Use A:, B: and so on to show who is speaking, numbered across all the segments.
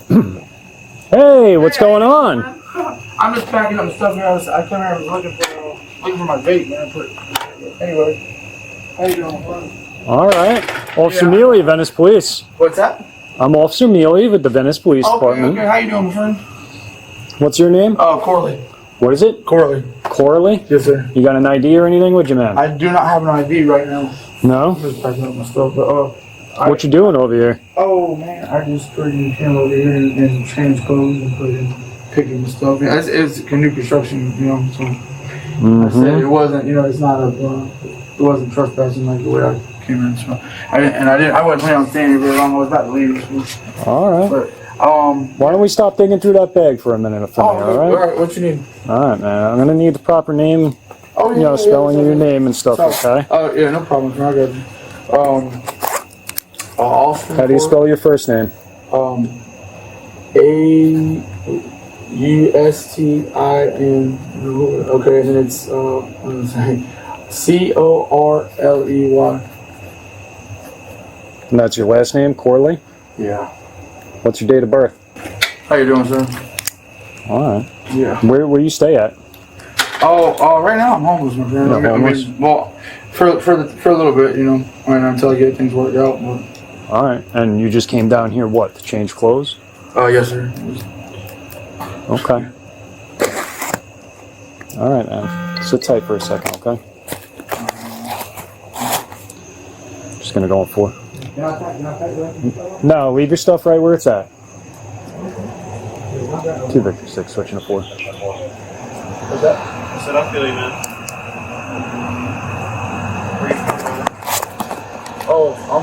A: Hey, what's going on?
B: I'm just packing up stuff here. I came here looking for my vape, man. Anyway, how you doing, bro?
A: All right. Officer Mealy, Venice Police.
B: What's that?
A: I'm Officer Mealy with the Venice Police Department.
B: Okay. How you doing, my friend?
A: What's your name?
B: Corley.
A: What is it?
B: Corley.
A: Corley?
B: Yes, sir.
A: You got an ID or anything with you, man?
B: I do not have an ID right now.
A: No?
B: I'm just packing up my stuff, but
A: what you doing over here?
B: Oh man, I just freaking came over here and changed clothes and put in picking the stuff. Yeah, it's new construction, you know. So I said it wasn't, it's not it wasn't trespassing like the way I came in. So I wasn't planning on staying here very long. I was about to leave.
A: All right.
B: But
A: why don't we stop digging through that bag for a minute for me? All right.
B: What you need?
A: All right, man. I'm gonna need the proper name. Spelling your name and stuff. Okay.
B: Oh yeah, no problem. I got you.
A: How do you spell your first name?
B: Austin. Okay, and it's Corley.
A: And that's your last name, Corley?
B: Yeah.
A: What's your date of birth?
B: How you doing, sir?
A: All right.
B: Yeah.
A: Where you stay at?
B: Right now I'm homeless, my friend.
A: Homeless?
B: Well, for a little bit, until I get things worked out. But.
A: All right. And you just came down here, what, to change clothes?
B: Yes, sir.
A: Okay. All right, man. Sit tight for a second, okay? Just gonna go on 4. No, leave your stuff right where it's at. 2 Victor 6, switching to 4.
B: What's that?
C: I said, I feel you, man. Where you from, brother?
B: I'm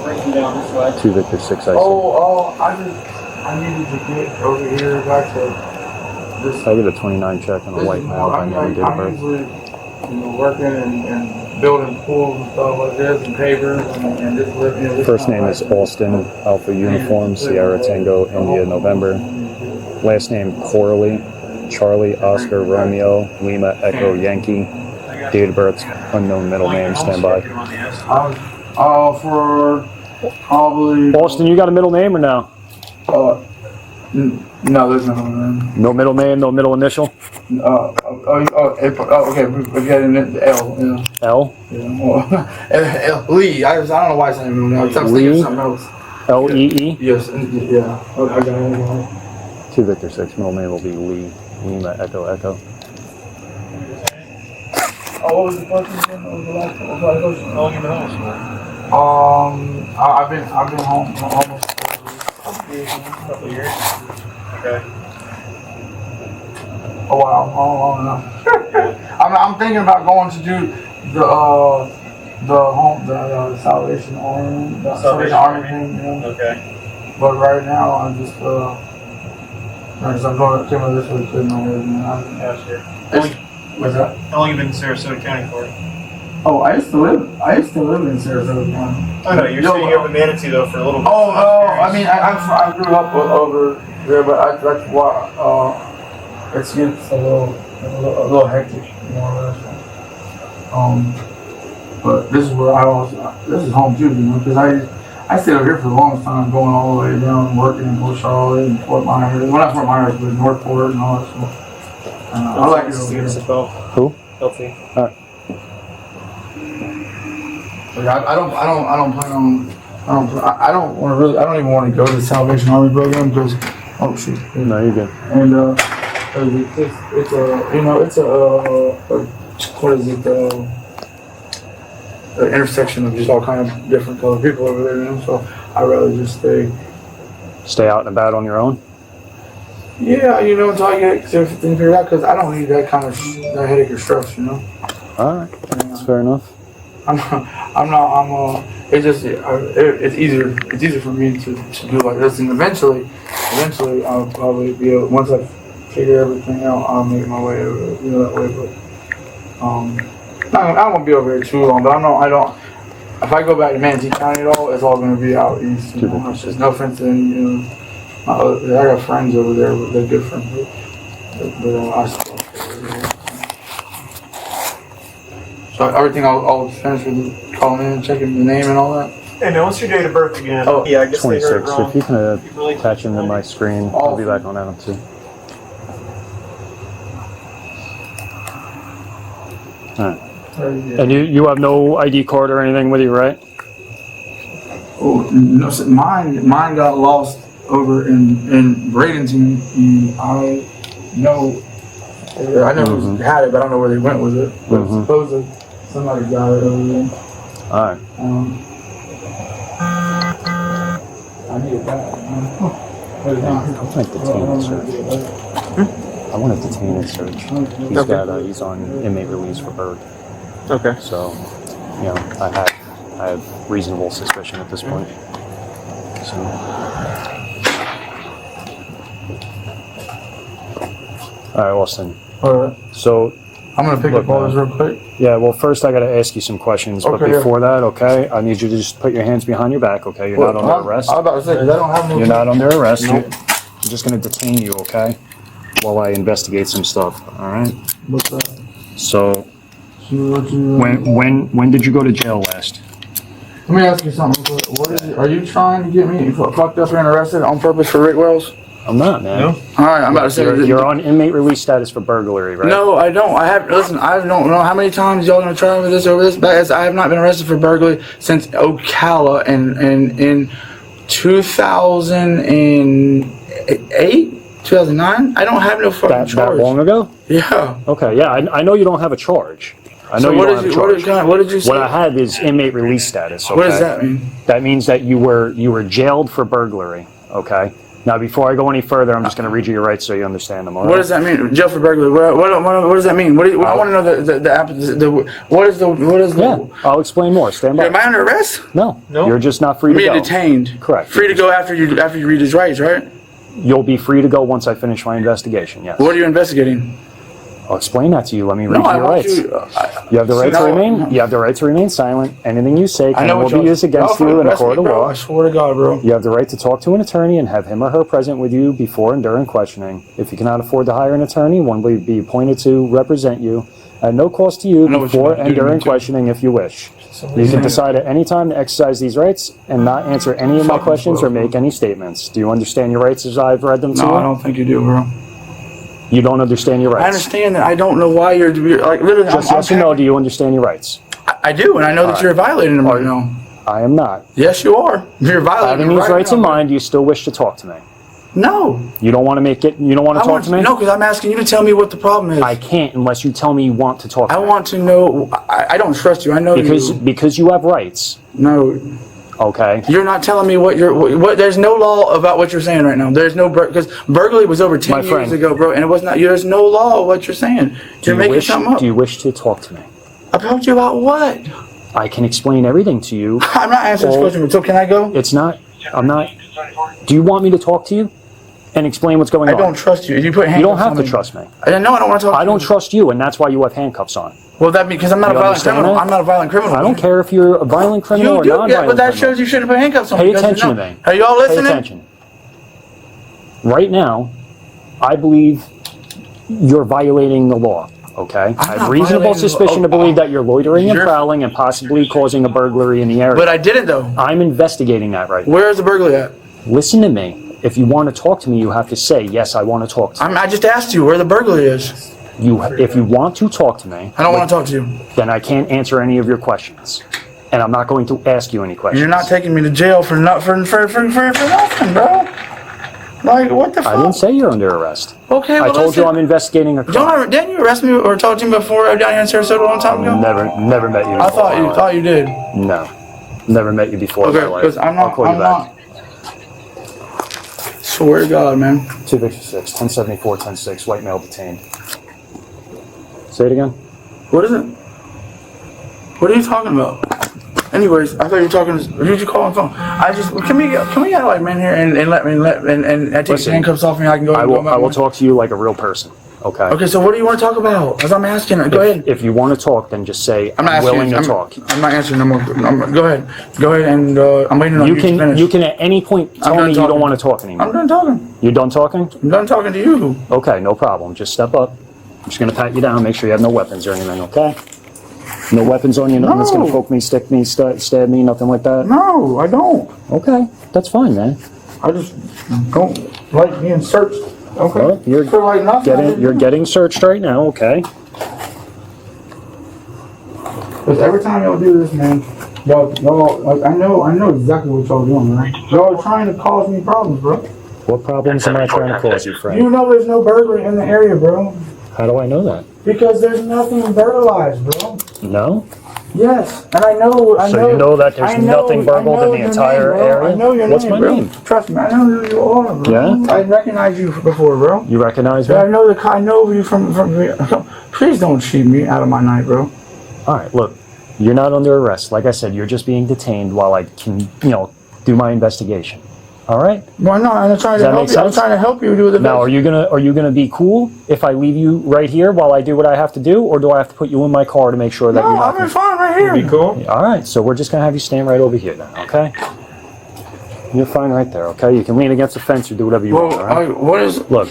C: Breaking down this way.
A: 2 Victor 6, I see.
B: I needed to get over here back to this.
A: I get a 29 check and a white male by name and date of
B: I'm
A: birth.
B: usually, working and building pools and stuff like this and pavers and just living.
A: First name is Austin, Alpha Uniform, Sierra Tango, India, November. Last name Corley, Charlie, Oscar, Romeo, Lima, Echo, Yankee. Date of birth, unknown middle name, stand by.
B: For probably.
A: Austin, you got a middle name or no?
B: No, there's no middle name.
A: No middle name, no middle initial?
B: Okay, we got an L, yeah.
A: L?
B: Yeah. Lee, I don't know why I said middle name. I was thinking of something else.
A: L-E-E?
B: Yes, yeah. I got it.
A: 2 Victor 6, middle name will be Lee. Lima, Echo, Echo.
B: What was the question again? What was the last one? How
C: long you been homeless for?
B: I've been home almost a
C: Couple years. Okay.
B: a while. Long enough. I'm thinking about going to do the Salvation Army, thing,
C: Okay.
B: But right now I'm just I'm going to this week to my head,
C: Yeah, sure.
B: What's that?
C: How long you been in Sarasota County for?
B: I used to live in Sarasota County.
C: I know, you're staying up in Manatee though for a little bit.
B: I mean, I grew up over there, but that's why it's a little hectic, But this is where this is home too, because I stayed over here for the longest time, going all the way down, working in Bull Charlotte and Fort Myers. Well, not Fort Myers, but Northport and all that stuff. I like it over here.
A: Who?
C: Healthy.
A: All right.
B: Like, I don't plan on. I don't even want to go to the Salvation Army program because. Oh shoot.
A: No, you're good.
B: And an intersection of just all kind of different color people over there, So I'd rather just
A: Stay out and about on your own?
B: Yeah, until I get everything figured out, because I don't need that kind of that headache or stress,
A: All right, that's fair enough.
B: It's easier for me to do like this, and eventually I'll probably be able, once I figure everything out, I'll make my way over that way. But I won't be over here too long. But I don't. If I go back to Manatee County at all, it's all going to be out east. It's just no offense to any, I got friends over there, but they're good friends. But I still. So everything I'll finish with calling in and checking the name and all that.
C: Hey man, what's your date of birth again?
B: Oh,
C: yeah, I guess they heard
A: 26.
C: it wrong.
A: If you can attach him to my screen, I'll be back on that one too. Alright. And you have no ID card or anything with you, right?
B: Oh, no, mine got lost over in Bradenton. I know. I never had it, but I don't know where they went with it. But supposedly somebody got it over there.
A: Alright.
B: I need it back.
A: I want to detain and search. I want to detain and search. He's on inmate release for Berg.
C: Okay.
A: So, you know, I have reasonable suspicion at this point. So. All right, Austin.
B: All right.
A: So.
B: I'm gonna pick up all this real quick.
A: Yeah, well, first I got to ask you some questions, but before that, okay, I need you to just put your hands behind your back, okay? You're not under arrest.
B: I was about to say, 'cause I don't have no.
A: You're not under arrest. Nope. I'm just gonna detain you, okay? While I investigate some stuff. All right.
B: What's that?
A: So. When did you go to jail last?
B: Let me ask you something. What is it? Are you trying to get me fucked up and arrested on purpose for Rick Wells?
A: I'm not, man.
C: No.
B: All right, I'm about to say
A: you're on inmate release status for burglary, right?
B: No, I don't. Listen, I don't know how many times y'all gonna try with this over this, but I have not been arrested for burglary since Ocala in 2008, 2009. I don't have no fucking charge.
A: That long ago?
B: Yeah.
A: Okay, yeah, I know you don't have a charge. I know
B: So
A: you
B: what
A: don't have a charge.
B: what did you say?
A: What I have is inmate release status. Okay?
B: What does that mean?
A: That means that you were jailed for burglary. Okay. Now, before I go any further, I'm just going to read you your rights so you understand them. All right?
B: What does that mean? Jail for burglary. What does that mean? I want to know what is the.
A: Yeah, I'll explain more. Stand by.
B: Am I under arrest?
A: No.
C: No.
A: You're just not free to go.
B: Being detained.
A: Correct.
B: Free to go after you read his rights, right?
A: You'll be free to go once I finish my investigation. Yes.
B: What are you investigating?
A: I'll explain that to you. Let me read
B: No,
A: you
B: I
A: your
B: want
A: rights.
B: you.
A: You have the right to remain. You have the right to remain silent. Anything you say will be used against you in a court of law.
B: I swear to God, bro.
A: You have the right to talk to an attorney and have him or her present with you before and during questioning. If you cannot afford to hire an attorney, one will be appointed to represent you at no cost to you before and during questioning if you wish. You can decide at any time to exercise these rights and not answer any of my questions or make any statements. Do you understand your rights as I've read them to you?
B: No, I don't think you do, bro.
A: You don't understand your rights.
B: I understand that. I don't know why you're like literally.
A: Just yes or no, do you understand your rights?
B: I do, and I know that you're violating them right now.
A: I am not.
B: Yes, you are. You're violating
A: Having
B: them
A: these rights in mind, do you still wish to talk to me?
B: No.
A: You don't want to you don't want to talk to me?
B: No, because I'm asking you to tell me what the problem is.
A: I can't unless you tell me you want to talk to me.
B: I want to know. I don't trust you. I know
A: because you have rights.
B: No.
A: Okay.
B: You're not telling me what there's no law about what you're saying right now. There's no because burglary was over 10 years ago, bro, and it was not. There's no law of what you're saying. You're making something up.
A: Do you wish to talk to me?
B: About you about what?
A: I can explain everything to you.
B: I'm not answering this question. So can I go?
A: It's not. I'm not. Do you want me to talk to you and explain what's going on?
B: I don't trust you. You put handcuffs
A: You don't have
B: on
A: to
B: me.
A: trust me.
B: I know I don't want to talk.
A: I don't trust you, and that's why you have handcuffs on.
B: Well, that because I'm not a violent criminal. I'm not a violent criminal.
A: I don't care if you're a violent criminal or non-violent criminal.
B: Yeah, but that shows you should have put handcuffs on.
A: Pay attention to me.
B: Are you all listening?
A: Pay attention. Right now, I believe you're violating the law. Okay? I have reasonable suspicion to believe that you're loitering and prowling and possibly causing a burglary in the area.
B: But I didn't, though.
A: I'm investigating that right now.
B: Where's the burglary at?
A: Listen to me. If you want to talk to me, you have to say, yes, I want to talk to you.
B: I just asked you where the burglary is.
A: If you want to talk to me...
B: I don't want to talk to you.
A: Then I can't answer any of your questions. And I'm not going to ask you any questions.
B: You're not taking me to jail for nothing, bro. Like, what the fuck?
A: I didn't say you're under arrest.
B: Okay, well,
A: I told you I'm investigating a crime.
B: Didn't you arrest me or talk to me before down here in Sarasota a long time ago?
A: Never met you.
B: I thought you did.
A: No, never met you before.
B: Okay, because I'll call you back. Swear to God, man.
A: 256, 1074, 106, white male detained. Say it again.
B: What is it? What are you talking about? Anyways, I thought you were talking. Who'd you call on the phone? Can we get like men here and I take the handcuffs off me? I can go.
A: I will talk to you like a real person. Okay.
B: Okay. So what do you want to talk about? As I'm asking. Go ahead.
A: If you want to talk, then just say I'm willing to talk.
B: I'm not answering no more. Go ahead. Go ahead, and I'm waiting on you to finish.
A: You can at any point tell me you don't want to talk anymore.
B: I'm done talking.
A: You done talking?
B: I'm done talking to you.
A: Okay, no problem. Just step up. I'm just gonna pat you down. Make sure you have no weapons or anything. Okay. No weapons on you, nothing that's gonna
B: No.
A: poke me, stick me, stab me, nothing like that?
B: No, I don't.
A: Okay, that's fine, man.
B: I just don't like being searched. Okay.
A: Well,
B: For like nothing.
A: you're getting searched right now, okay?
B: Because every time y'all do this, man, y'all, like, I know exactly what y'all doing, man. Y'all are trying to cause me problems, bro.
A: What problems am I trying to cause you, friend?
B: You know there's no burglary in the area, bro.
A: How do I know that?
B: Because there's nothing burglarized, bro.
A: No?
B: Yes, and I know.
A: So you know that there's nothing burgled in the entire area?
B: I know your
A: What's
B: name,
A: my
B: bro.
A: name?
B: Trust me, I know who you are, bro.
A: Yeah?
B: I recognize you before, bro.
A: You recognize me?
B: I know I know you from. Please don't cheat me out of my night, bro.
A: All right, look, you're not under arrest. Like I said, you're just being detained while I can, do my investigation. All right?
B: Why not? I'm trying
A: Does
B: to
A: that
B: help
A: make
B: you. I'm
A: sense?
B: trying to help you do the
A: Now,
B: best.
A: are you gonna be cool if I leave you right here while I do what I have to do, or do I have to put you in my car to make sure that
B: No,
A: you're not?
B: I'm fine right here.
C: Be cool.
A: All right, so we're just gonna have you stand right over here then, okay? You're fine right there, okay? You can lean against the fence or do whatever you
B: Well,
A: want. All right?
B: what is?
A: Look,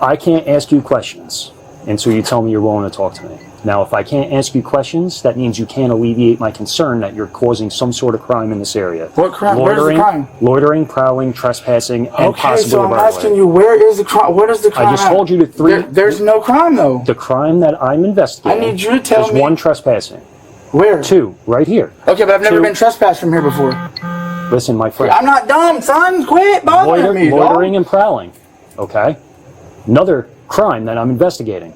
A: I can't ask you questions until you tell me you're willing to talk to me. Now, if I can't ask you questions, that means you can't alleviate my concern that you're causing some sort of crime in this area.
B: What crime? Where's the crime?
A: Loitering, prowling, trespassing, and
B: Okay,
A: possibly
B: so I'm
A: burglary.
B: asking you, where is the crime? What is the crime?
A: I just told you the three.
B: There's no crime though.
A: The crime that I'm investigating.
B: I need you to tell
A: is
B: me-
A: one trespassing.
B: Where?
A: Two, right here.
B: Okay, but I've never
A: Two.
B: been trespassed from here before.
A: Listen, my friend.
B: I'm not dumb, son. Quit bothering me, dog.
A: Loitering and prowling. Okay? Another crime that I'm investigating.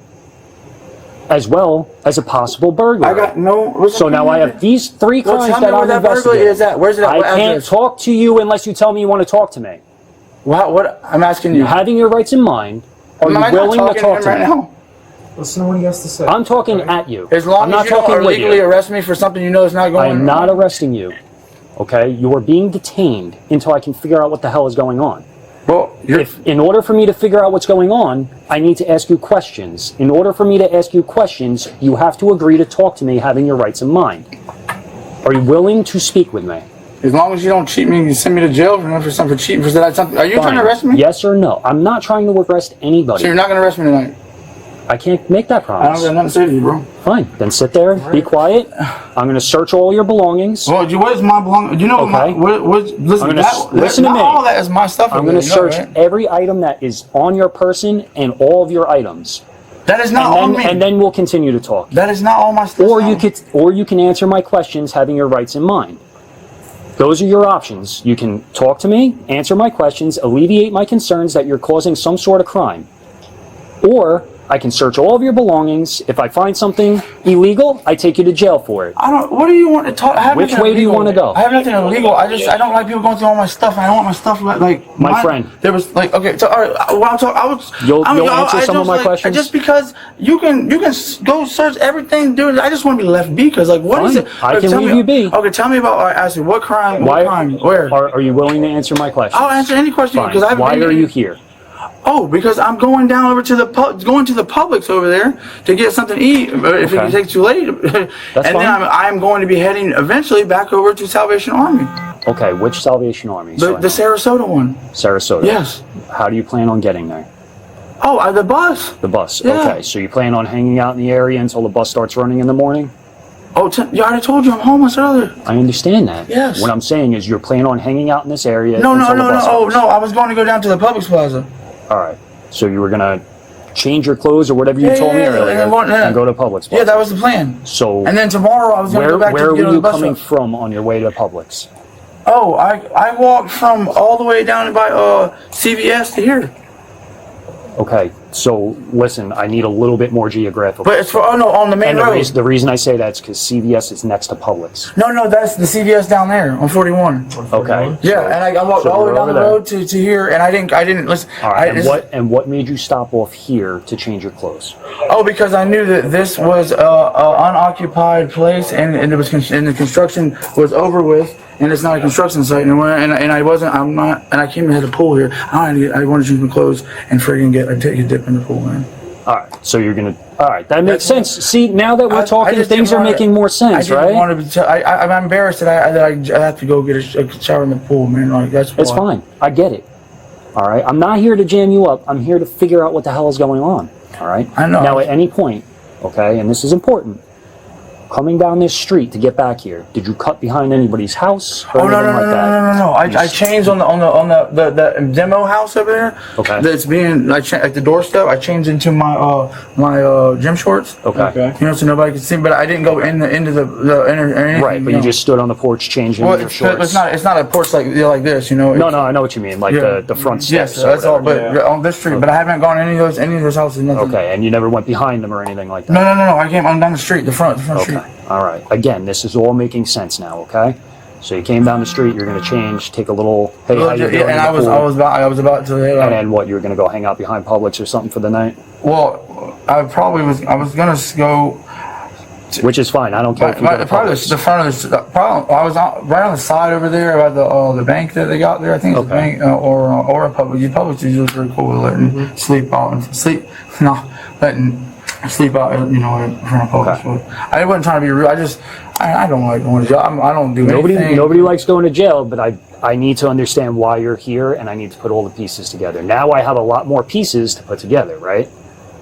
A: As well as a possible burglary.
B: I got no.
A: So now I have these three
B: Well,
A: crimes
B: tell me
A: that
B: where
A: I'm
B: that burglary
A: investigating.
B: is at. Where's it at?
A: I
B: What
A: can't
B: address?
A: talk to you unless you tell me you want to talk to me.
B: What? I'm asking you.
A: Having your rights in mind, are
B: Am
A: you
B: I not
A: willing to
B: talking
A: talk
B: him
A: to
B: right
A: me?
B: now?
C: Listen to what he has to say.
A: I'm talking at you.
B: As long
A: I'm
B: as
A: not
B: you don't
A: talking with
B: illegally
A: you.
B: arrest me for something you know is not going
A: I am not arresting you. Okay? You are being detained until I can figure out what the hell is going on.
B: Well,
A: If, in order for me to figure out what's going on, I need to ask you questions. In order for me to ask you questions, you have to agree to talk to me having your rights in mind. Are you willing to speak with me?
B: as long as you don't cheat me, you send me to jail for something for cheating. For that something. Are you trying to arrest me?
A: Yes or no? I'm not trying to arrest anybody.
B: So you're not gonna arrest me tonight?
A: I can't make that
B: I don't
A: promise.
B: got nothing to say to you, bro.
A: Fine, then sit there, be quiet. I'm going to search all your belongings.
B: Well, what is my belongings? You know
A: Okay.
B: listen,
A: I'm gonna listen to
B: not
A: me.
B: all that is my stuff.
A: I'm
B: over
A: going to
B: there, you know,
A: search
B: right?
A: every item that is on your person and all of your items.
B: That is not on me.
A: And then we'll continue to talk.
B: That is not all my stuff.
A: Or you can answer my questions having your rights in mind. Those are your options. You can talk to me, answer my questions, alleviate my concerns that you're causing some sort of crime. Or I can search all of your belongings. If I find something illegal, I take you to jail for it.
B: I don't. What do you want to talk? I have
A: Which
B: nothing
A: way do you
B: illegal.
A: want to go?
B: I have nothing illegal. I don't like people going through all my stuff. I don't want my stuff like
A: My friend.
B: There was like okay. So all right. What I'm talking. I was.
A: You'll answer
B: I
A: some of
B: just,
A: my
B: like,
A: questions?
B: Just because you can go search everything, dude. I just want to be left be because like what is
A: Fine.
B: it?
A: I
B: Okay,
A: can
B: tell
A: leave
B: me-
A: you be.
B: Okay, tell me about. I asked you what crime. What crime? Where?
A: Are you willing to answer my questions?
B: I'll answer any question
A: Fine.
B: because I've
A: Why are you here?
B: Oh, because I'm going down over to going to the Publix over there to get something to eat. If
A: Okay.
B: it takes too late, and
A: fine.
B: then I'm going to be heading eventually back over to Salvation Army,
A: Okay, which Salvation Army?
B: the Sarasota one.
A: Sarasota.
B: Yes.
A: How do you plan on getting there?
B: Oh, the bus.
A: The bus.
B: Yeah.
A: Okay, so you plan on hanging out in the area until the bus starts running in the morning?
B: Oh, you already told you I'm homeless earlier.
A: I understand that.
B: Yes.
A: What I'm saying is you're planning on hanging out in this area
B: No.
A: until the bus
B: Oh,
A: goes.
B: no. I was going to go down to the Publix Plaza.
A: All right. So you were going to change your clothes or whatever you told me earlier and go to Publix.
B: Yeah, that was the plan.
A: So
B: And then tomorrow I was going to go back
A: where
B: to get
A: were
B: on the
A: you
B: bus.
A: coming from on your way to Publix?
B: Oh, I walked from all the way down by CVS to here.
A: Okay, so listen, I need a little bit more geographical.
B: But it's on the main
A: and
B: road.
A: the reason I say that is because CVS is next to Publix.
B: No, that's the CVS down there on 41.
A: Okay.
B: Yeah, and I walked
A: so
B: all the way
A: we're
B: down the
A: over there.
B: road to here, and I didn't listen.
A: All right. And what made you stop off here to change your clothes?
B: Oh, because I knew that this was a unoccupied place, and it was and the construction was over with, and it's not a construction site anywhere. And I came and had a pool here. I wanted to change my clothes and friggin' take a dip in the pool, man.
A: All right. So you're gonna. All right. That makes sense. See, now that we're
B: I
A: talking,
B: just
A: things
B: didn't
A: are
B: wanna-
A: making more sense,
B: I
A: right?
B: didn't want to be. I'm embarrassed that I have to go get a shower in the pool, man. Like that's why.
A: It's fine. I get it. All right. I'm not here to jam you up. I'm here to figure out what the hell is going on. All right.
B: I know.
A: Now, at any point, okay? And this is important. Coming down this street to get back here, did you cut behind anybody's house? Or
B: Oh no
A: anything
B: no no
A: like
B: no
A: that?
B: no no! I changed on the demo house over there.
A: Okay.
B: That's being at the doorstep. I changed into my gym shorts.
A: Okay.
B: You know, so nobody could see. But I didn't go into the inner or anything.
A: Right, but you just stood on the porch changing
B: Well,
A: your shorts.
B: it's not a porch like this. You know.
A: No, I know what you mean, like the front steps.
B: Yes, that's all. But on this street, but I haven't gone any of those houses. Nothing.
A: Okay, and you never went behind them or anything like that?
B: No. I'm down the street, the front street.
A: Okay, all right. Again, this is all making sense now, okay? So you came down the street, you're going to change, take a little, hey, how you doing?
B: And I was about to.
A: And then what, you were going to go hang out behind Publix or something for the night?
B: Well, I was gonna go.
A: Which is fine, I don't care if you go to
B: Probably
A: Publix.
B: the front of the. I was right on the side over there by the bank that they got there. I think it's a bank or a Publix. Publix is usually very cool with letting sleep out and letting sleep out, you know, in front of Publix.
A: Okay.
B: I wasn't trying to be rude. I don't like going to jail. I don't do anything.
A: Nobody likes going to jail, but I need to understand why you're here, and I need to put all the pieces together. Now I have a lot more pieces to put together, right?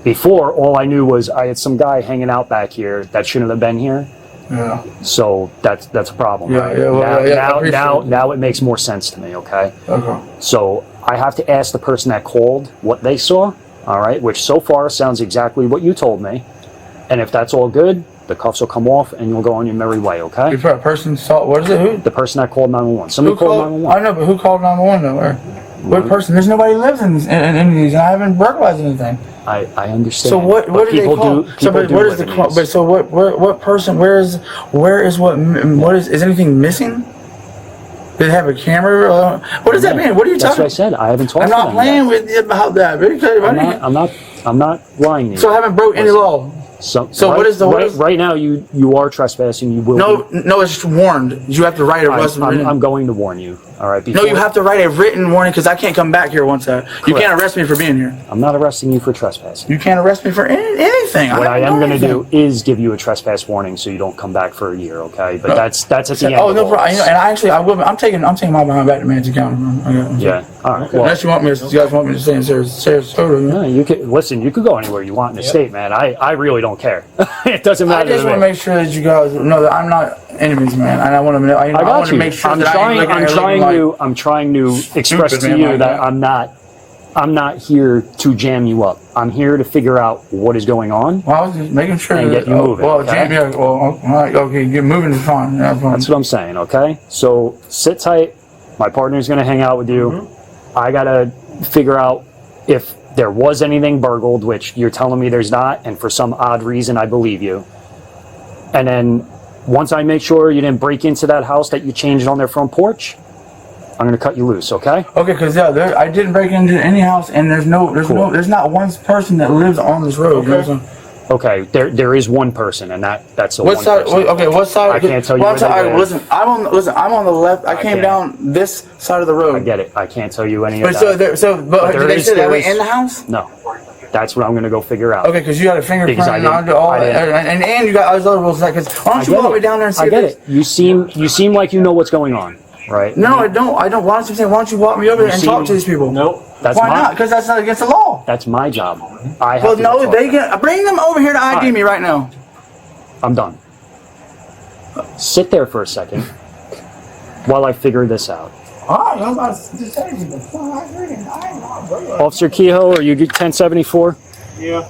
A: Before, all I knew was I had some guy hanging out back here that shouldn't have been here.
B: Yeah.
A: So that's a problem.
B: Yeah,
A: right?
B: yeah. Well,
A: Now it makes more sense to me. Okay.
B: Okay.
A: So I have to ask the person that called what they saw. All right, which so far sounds exactly what you told me. And if that's all good, the cuffs will come off and you'll go on your merry way. Okay.
B: If a person saw, what is it? Who?
A: The person that called 911. Somebody called 911.
B: I know, but who called 911 though? What person? There's nobody who lives in these, and I haven't burglarized anything.
A: I understand.
B: So what do they call? What person? Where is anything missing? Did they have a camera? What does that mean? What are you
A: That's
B: talking?
A: what I said. I haven't talked
B: I'm
A: to
B: not
A: them
B: playing
A: yet.
B: with you about that.
A: I'm not lying to you.
B: So I haven't broke any law.
A: So
B: what is the
A: right now you are trespassing. You will.
B: No, it's warned. You have to write a written.
A: I'm going to warn you. All right.
B: No, you have to write a written warning because I can't come back here once that. You can't arrest me for being here.
A: I'm not arresting you for trespassing.
B: You can't arrest me for anything.
A: What I am going to do is give you a trespass warning so you don't come back for a year, okay? But that's at the end.
B: Oh no, bro. And I will. I'm taking my behind back to Manatee County.
A: Yeah. All right. Well,
B: unless you guys want me to stay in Sarasota.
A: no, you could listen. You could go anywhere you want in the state, man. I really don't care. It doesn't matter.
B: I just want to make sure that you guys know that I'm not enemies, man. And I want to. I want to make sure that
A: I'm trying to express to you that I'm not here to jam you up. I'm here to figure out what is going on.
B: Well, I was just making sure
A: and get you moving.
B: Well,
A: okay?
B: all right, okay, get moving is fine.
A: That's what I'm saying. Okay, so sit tight. My partner's gonna hang out with you. I gotta figure out if there was anything burgled, which you're telling me there's not, and for some odd reason I believe you. And then once I make sure you didn't break into that house that you changed on their front porch, I'm gonna cut you loose, okay?
B: Okay, because I didn't break into any house, and there's not one person that lives on this road.
A: Okay. Okay, there is one person, and that's the
B: what
A: one
B: side?
A: person.
B: Okay, what side?
A: I can't tell you.
B: Listen, I'm on the left. I came down this side of the road.
A: I get it. I can't tell you any of that.
B: But did they say that way in the house?
A: No, that's what I'm gonna go figure out.
B: Okay, because you got a fingerprint and all, and you got other rules. Because why don't you walk me down there and see?
A: I get it. You seem like you know what's going on, right?
B: No, I don't. Why don't you walk me over there and talk to these people?
A: Nope.
B: Why not? Because that's not against the law.
A: That's my job.
B: They can bring them over here to ID me right now.
A: I'm done. Sit there for a second while I figure this out.
B: Alright, I'm about to say
A: Officer Kehoe, are you 1074?
C: Yeah.